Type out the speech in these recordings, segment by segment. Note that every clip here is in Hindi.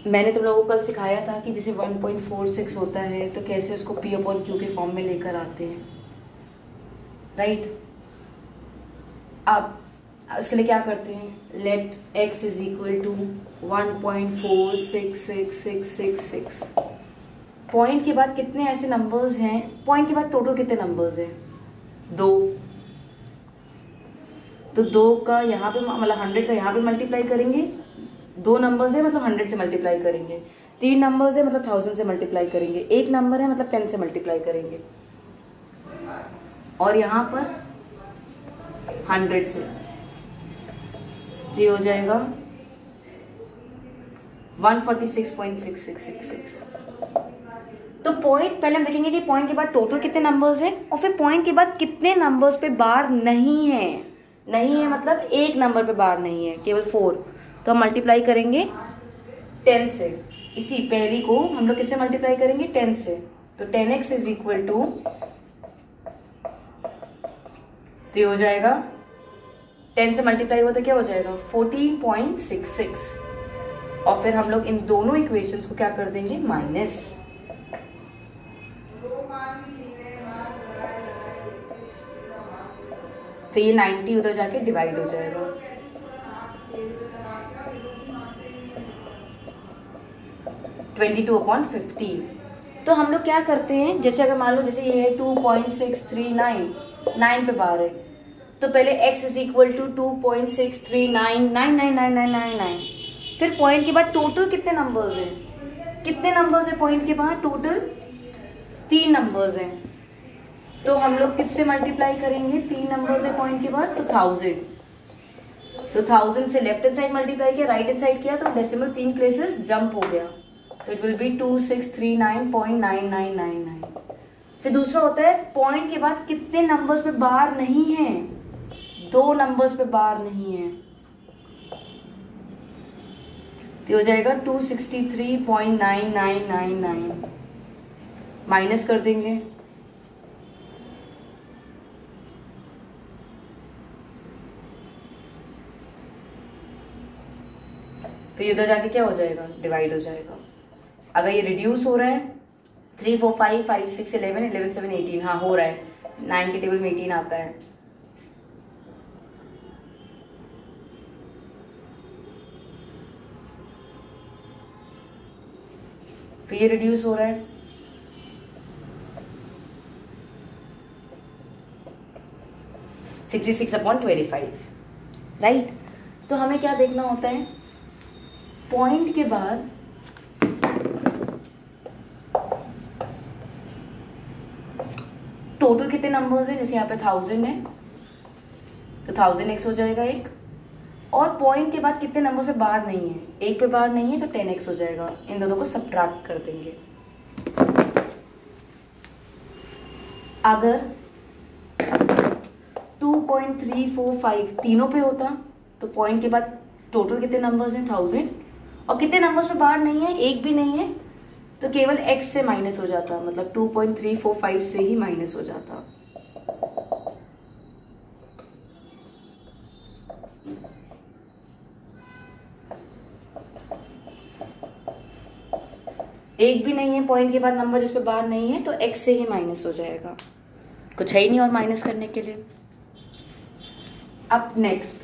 मैंने तुम लोगों को कल सिखाया था कि जैसे 1.46 होता है तो कैसे उसको P अपॉन क्यू के फॉर्म में लेकर आते हैं, राइट। अब उसके लिए क्या करते हैं, let x is equal to 1.466666। Point के बाद कितने ऐसे नंबर्स हैं, पॉइंट के बाद टोटल कितने नंबर्स हैं, 2। तो 2 का यहाँ पे मतलब 100 का यहाँ पे मल्टीप्लाई करेंगे, 2 नंबर्स है मतलब 100 से मल्टीप्लाई करेंगे, 3 नंबर्स है मतलब 1000 से मल्टीप्लाई करेंगे, 1 नंबर है मतलब 10 से मल्टीप्लाई करेंगे, और यहाँ पर 100 से। ये हो जाएगा 146.6666। तो पॉइंट पहले हम देखेंगे कि पॉइंट के बाद टोटल कितने नंबर्स हैं और फिर पॉइंट के बाद कितने नंबर्स पे बार नहीं है। नहीं है मतलब एक नंबर पे बार नहीं है, केवल 4। तो हम मल्टीप्लाई करेंगे 10 से। इसी पहली को हम लोग किससे मल्टीप्लाई करेंगे, 10 से। तो 10x इज इक्वल टू, तो हो जाएगा 10 से मल्टीप्लाई हुआ तो क्या हो जाएगा 14.66। और फिर हम लोग इन दोनों इक्वेशंस को क्या कर देंगे, माइनस। फिर ये 90 उधर जाके डिवाइड हो जाएगा। (22/15). तो हम लोग क्या करते हैं, जैसे अगर मान लो जैसे ये है 2.639, 9 पे बार है, तो पहले x इज इक्वल टू 2.639999999। फिर पॉइंट के बाद टोटल कितने नंबर्स हैं, कितने नंबर्स है पॉइंट के बाद, टोटल 3 नंबर्स हैं। तो हम लोग किससे मल्टीप्लाई करेंगे, 3 नंबर्स है पॉइंट के बाद, तो 1000। तो 1000 से लेफ्ट हैंड साइड मल्टीप्लाई किया, राइट हैंड साइड किया, तो डेसिमल 3 प्लेसेस जंप हो गया, तो इट विल बी 2639.9999। फिर दूसरा होता है पॉइंट के बाद कितने नंबर्स पे बार नहीं है, 2 नंबर्स पे बार नहीं है, तो हो जाएगा 263.9999। माइनस कर देंगे, फिर उधर जाके क्या हो जाएगा, डिवाइड हो जाएगा। अगर ये रिड्यूस हो रहा है 3 4 5 5 6 11 11 7 18, हाँ हो रहा है, 9 के टेबल में 18 आता है। फिर ये रिड्यूस हो रहा है, (66/25), राइट। तो हमें क्या देखना होता है, पॉइंट के बाद टोटल कितने नंबर्स हैं, जैसे यहाँ पे 1000 है तो 1000x हो जाएगा एक, और पॉइंट के बाद कितने नंबर्स पे बार नहीं है, एक पे बार नहीं है तो 10x हो जाएगा। इन दोनों को सब्ट्रैक्ट कर देंगे। अगर 2.345 तीनों पे होता तो पॉइंट के बाद टोटल कितने नंबर्स हैं, 1000, और कितने नंबर्स पे बार नहीं है, एक भी नहीं है, तो केवल x से माइनस हो जाता, मतलब 2.345 से ही माइनस हो जाता। एक भी नहीं है पॉइंट के बाद नंबर जिस पे बार नहीं है, तो x से ही माइनस हो जाएगा, कुछ है ही नहीं और माइनस करने के लिए। अब नेक्स्ट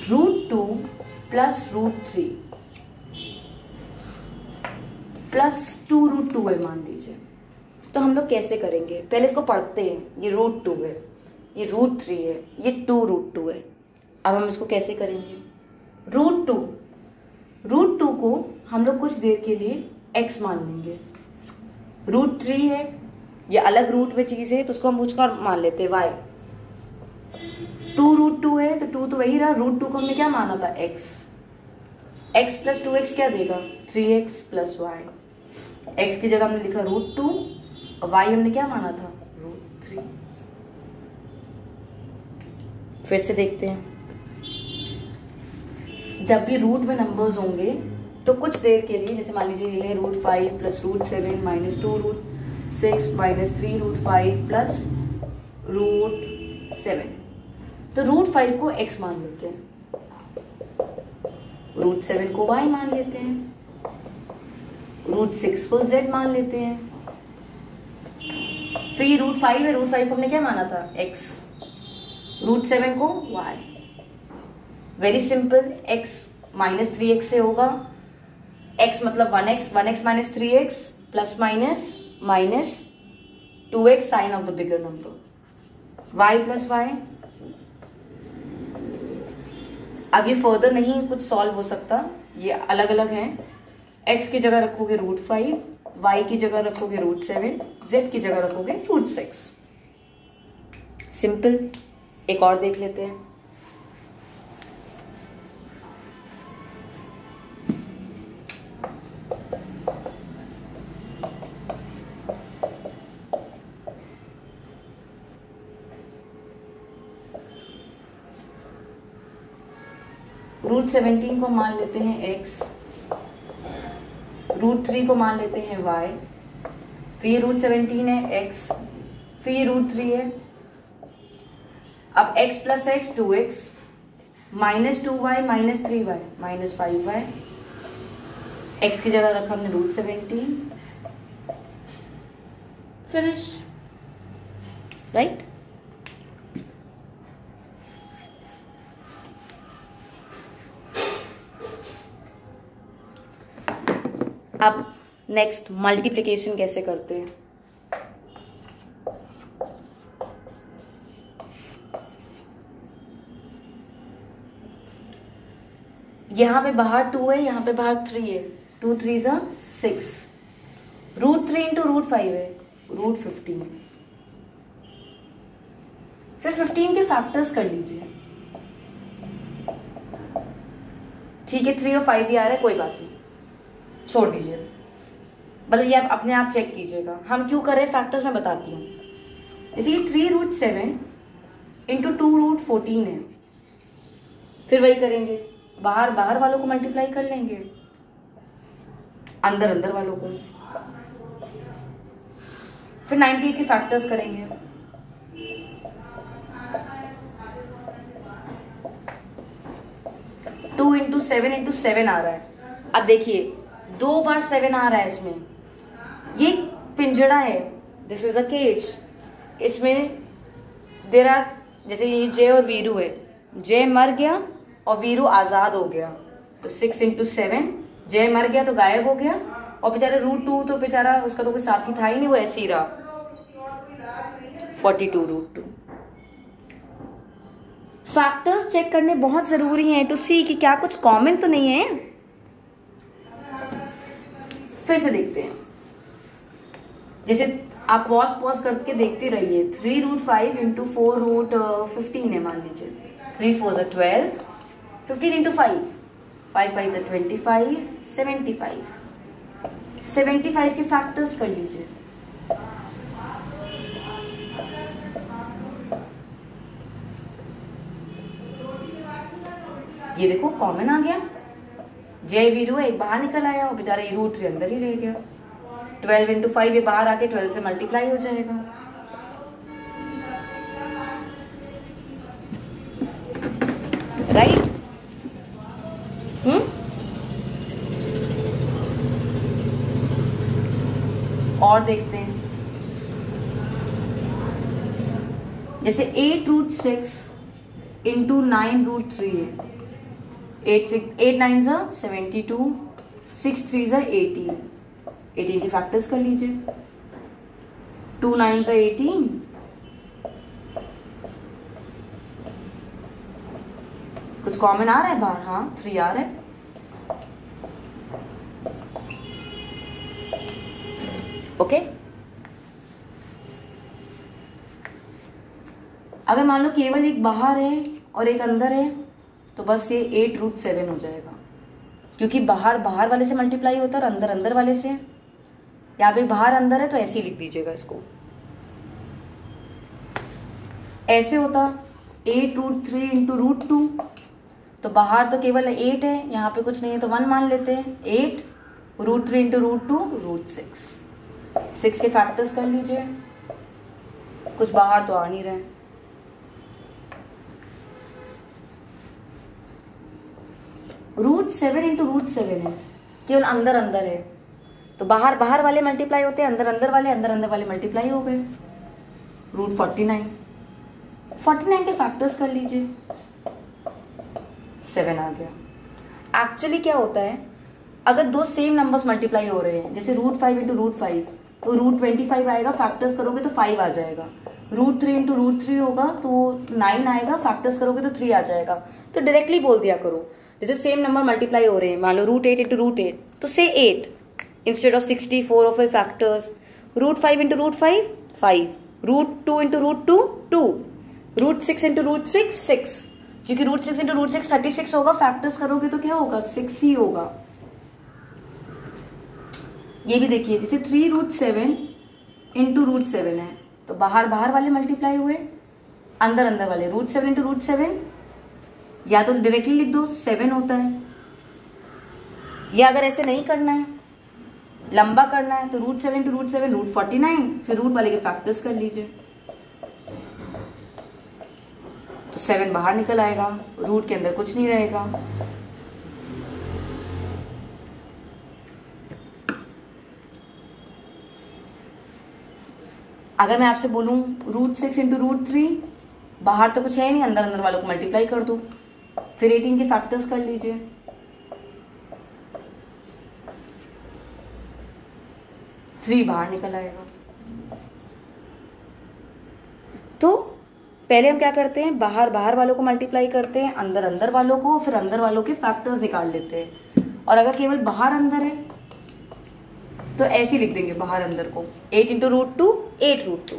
√2 प्लस √3 प्लस 2√2 है मान लीजिए। तो हम लोग कैसे करेंगे, पहले इसको पढ़ते हैं। ये √2 है, ये √3 है, ये 2√2 है। अब हम इसको कैसे करेंगे, √2 को हम लोग कुछ देर के लिए x मान लेंगे। √3 है, ये अलग रूट में चीज है तो उसको हम उसका मान लेते हैं y। 2√2 है तो 2 तो वही रहा, √2 को हमने क्या माना था, x प्लस 2x क्या देगा, 3x प्लस y। x की जगह हमने लिखा √2 और y हमने क्या माना था, √3। फिर से देखते हैं, जब भी रूट में नंबर्स होंगे तो कुछ देर के लिए, जैसे मान लीजिए ये है √5 प्लस √7 माइनस 2√6 माइनस 3√5 प्लस √7, तो √5 को x मान लेते हैं। रूट 7 को y मान लेते हैं, रूट 6 को z मान लेते हैं। फिर ये रूट 5 है, रूट 5 को हमने क्या माना था, x, रूट 7 को y। Very simple, x minus 3x से होगा, x मतलब 1x, 1x minus 3x plus minus minus 2x sign of the bigger number, y plus y। अब ये फर्दर नहीं कुछ सॉल्व हो सकता, ये अलग अलग हैं। x की जगह रखोगे रूट 5, y की जगह रखोगे रूट 7, z की जगह रखोगे रूट 6। सिंपल। एक और देख लेते हैं। रूट 17 को मान लेते हैं x, रूट 3 को मान लेते हैं y, फिर रूट 17 है x, फिर रूट 3 है। अब x plus x 2x, minus 2y minus 3y minus 5y। x की जगह रखा हमने रूट 17, फिनिश, राइट। अब नेक्स्ट मल्टीप्लिकेशन कैसे करते हैं। यहां पे बाहर 2 है, यहां पे बाहर 3 है, 2 3 ज़ा 6, रूट 3 इंटू रूट 5 है, रूट 15। फिर 15 के फैक्टर्स कर लीजिए। ठीक है, 3 और 5 भी आ रहा है, कोई बात नहीं, छोड़ दीजिए, मतलब ये आप अपने आप चेक कीजिएगा। हम क्यों कर रहे हैं फैक्टर्स मैं बताती हूँ। इसीलिए 3 रूट 7 इंटू 2 रूट 14 है। फिर वही करेंगे, बाहर बाहर वालों को मल्टीप्लाई कर लेंगे, अंदर अंदर वालों को। फिर 98 के फैक्टर्स करेंगे। टू इंटू 7 आ रहा है। अब देखिए 2 बार 7 आ रहा है इसमें। ये पिंजड़ा है, दिस इज अ केज। इसमें देर आर, जैसे ये जे और वीरू है, जे मर गया और वीरू आजाद हो गया, तो 6 इंटू 7, जे मर गया तो गायब हो गया, और बेचारा रूट 2 तो बेचारा उसका तो कोई साथी था ही नहीं, वो ऐसे ही रहा, 42 रूट 2। फैक्टर्स चेक करने बहुत जरूरी हैं टू सी कि क्या कुछ कॉमन तो नहीं है। फिर से देखते हैं, जैसे आप पॉज करके देखते रहिए। 3 रूट 5 इंटू 4 रूट 15 है, मान लीजिए 3 4 12, 15 इंटू 5, 5 5 25, 75। 75 के फैक्टर्स कर लीजिए। ये देखो कॉमन आ गया, जय वीरू एक बाहर निकल आया और बेचारा ये रूट 3 अंदर ही रह गया। 12 इंटू 5 ये बाहर आके 12 से मल्टीप्लाई हो जाएगा। राइट? और देखते हैं, जैसे 8 रूट 6 इंटू 9 रूट 3 है। 8 9 ज़ा 72, 6 3 ज़ा 18। 18 के फैक्टर्स कर लीजिए। 2 9 ज़ा 18, कुछ कॉमन आ रहा है बाहर? हाँ, 3 आ रहा है। ओके, अगर मान लो केवल एक बाहर है और एक अंदर है, तो बस ये 8 रूट 7 हो जाएगा, क्योंकि बाहर बाहर वाले से मल्टीप्लाई होता है और अंदर अंदर वाले से। यहाँ पे बाहर अंदर है तो ऐसे ही लिख दीजिएगा इसको। ऐसे होता 8 रूट 3 इंटू रूट 2, तो बाहर तो केवल 8 है, यहाँ पे कुछ नहीं है तो 1 मान लेते हैं। 8 रूट 3 इंटू रूट 2 रूट 6। 6 के फैक्टर्स कर लीजिए, कुछ बाहर तो आ नहीं रहे। √7 इंटू √7 है, केवल अंदर अंदर है, तो बाहर बाहर वाले मल्टीप्लाई होते हैं, अंदर अंदर वाले मल्टीप्लाई हो गए। √49 के फैक्टर्स कर लीजिए, 7 आ गया। एक्चुअली क्या होता है, अगर दो सेम नंबर्स मल्टीप्लाई हो रहे हैं, जैसे √5 इंटू √5, तो √25 आएगा, फैक्टर्स करोगे तो 5 आ जाएगा। √3 इंटू √3 होगा तो 9 आएगा, फैक्टर्स करोगे तो 3 आ जाएगा। तो डायरेक्टली बोल दिया करो, जैसे सेम नंबर मल्टीप्लाई हो रहे हैं, मान लो √8 इंटू √8, तो से 8 instead of 64 of factors. √5 into √5 5, √2 into √2 2, √6 into √6 6, क्योंकि √6 इंटू √6 36 होगा, फैक्टर्स करोगे तो क्या होगा 6 ही होगा। ये भी देखिए, जैसे 3√7 इंटू √7 है, तो बाहर बाहर वाले मल्टीप्लाई हुए, अंदर अंदर वाले। √7 इंटू √7, या तो डायरेक्टली लिख दो 7 होता है, या अगर ऐसे नहीं करना है, लंबा करना है, तो √7 इंटू √7 √49, फिर रूट वाले के फैक्टर्स कर लीजिए, तो 7 बाहर निकल आएगा, रूट के अंदर कुछ नहीं रहेगा। अगर मैं आपसे बोलूं √6 इंटू √3, बाहर तो कुछ है नहीं, अंदर अंदर वालों को मल्टीप्लाई कर दो, फिर 18 के फैक्टर्स कर लीजिए, थ्री बाहर निकल आएगा। तो पहले हम क्या करते हैं, बाहर बाहर वालों को मल्टीप्लाई करते हैं, अंदर अंदर वालों को, फिर अंदर वालों के फैक्टर्स निकाल लेते हैं। और अगर केवल बाहर अंदर है तो ऐसे लिख देंगे बाहर अंदर को, 8 इंटू √2 8 √2।